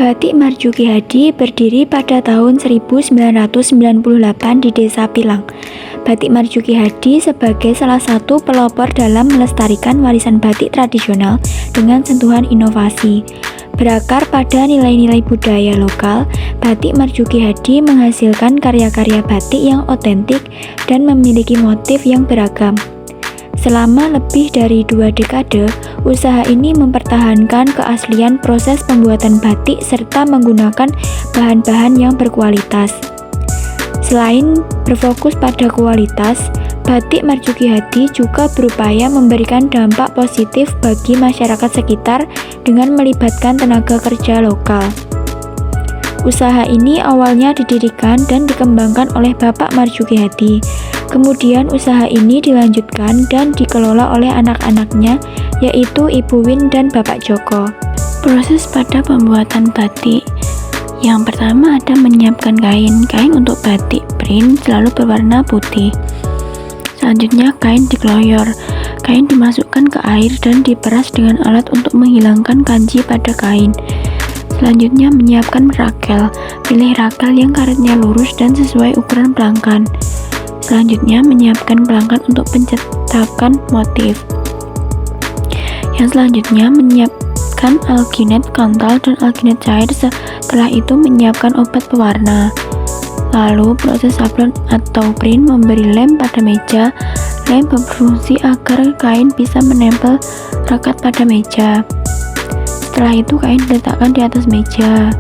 Batik Marjuki Hadi berdiri pada tahun 1998 di Desa Pilang. Batik Marjuki Hadi sebagai salah satu pelopor dalam melestarikan warisan batik tradisional dengan sentuhan inovasi. Berakar pada nilai-nilai budaya lokal, Batik Marjuki Hadi menghasilkan karya-karya batik yang otentik dan memiliki motif yang beragam. Selama lebih dari 2 dekade, usaha ini mempertahankan keaslian proses pembuatan batik serta menggunakan bahan-bahan yang berkualitas. Selain berfokus pada kualitas, Batik Marjuki Hadi juga berupaya memberikan dampak positif bagi masyarakat sekitar dengan melibatkan tenaga kerja lokal. Usaha ini awalnya didirikan dan dikembangkan oleh Bapak Marjuki Hadi. Kemudian usaha ini dilanjutkan dan dikelola oleh anak-anaknya, yaitu Ibu Win dan Bapak Joko. Proses pada pembuatan batik. Yang pertama ada menyiapkan kain. Kain untuk batik print selalu berwarna putih. Selanjutnya kain dikeloyor. Kain dimasukkan ke air dan diperas dengan alat untuk menghilangkan kanji pada kain. Selanjutnya menyiapkan rakel. Pilih rakel yang karetnya lurus dan sesuai ukuran pelangkan. Selanjutnya menyiapkan pelangkan untuk pencetakan motif. Yang selanjutnya menyiapkan alginet kental dan alginet cair. Setelah itu menyiapkan obat pewarna. Lalu proses sablon atau print memberi lem pada meja. Lem berfungsi agar kain bisa menempel rakat pada meja. Setelah itu kain diletakkan di atas meja.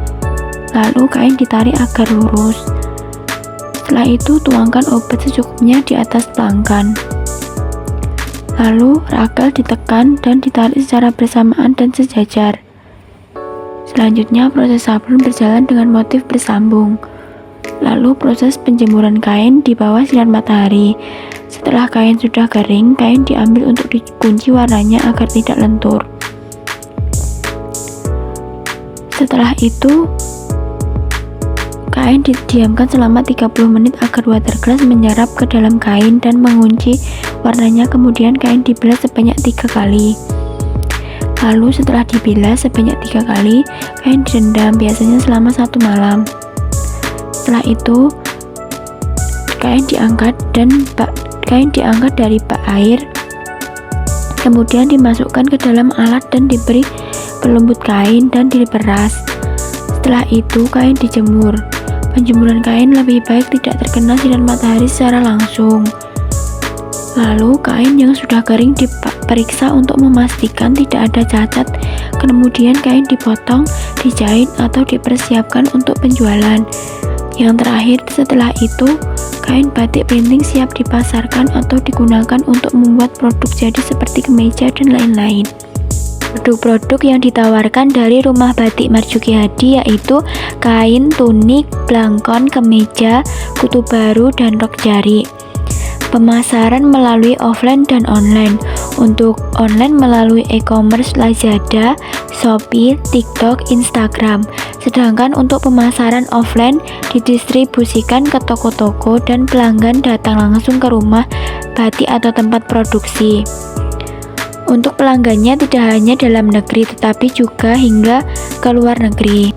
Lalu kain ditarik agar lurus. Setelah itu tuangkan obat secukupnya di atas pelangkan. Lalu rakel ditekan dan ditarik secara bersamaan dan sejajar. Selanjutnya proses sablon berjalan dengan motif bersambung. Lalu proses penjemuran kain di bawah sinar matahari. Setelah kain sudah kering, kain diambil untuk dikunci warnanya agar tidak lentur. Setelah itu kain didiamkan selama 30 menit agar waterglass menyerap ke dalam kain dan mengunci warnanya. Kemudian kain dibilas sebanyak 3 kali. Lalu setelah dibilas sebanyak 3 kali, kain direndam biasanya selama 1 malam. Setelah itu kain diangkat dari bak air, kemudian dimasukkan ke dalam alat dan diberi pelembut kain dan diperas. Setelah itu kain dijemur. Penjemuran kain lebih baik tidak terkena sinar matahari secara langsung. Lalu kain yang sudah kering diperiksa untuk memastikan tidak ada cacat. Kemudian kain dipotong, dijahit atau dipersiapkan untuk penjualan. Yang terakhir setelah itu, kain batik printing siap dipasarkan atau digunakan untuk membuat produk jadi seperti kemeja dan lain-lain. Produk-produk yang ditawarkan dari rumah Batik Marjuki Hadi yaitu kain, tunik, blangkon, kemeja, kutu baru, dan rok jari. Pemasaran melalui offline dan online. Untuk online melalui e-commerce Lazada, Shopee, TikTok, Instagram. Sedangkan untuk pemasaran offline didistribusikan ke toko-toko dan pelanggan datang langsung ke rumah batik atau tempat produksi. Untuk pelanggannya tidak hanya dalam negeri tetapi juga hingga ke luar negeri.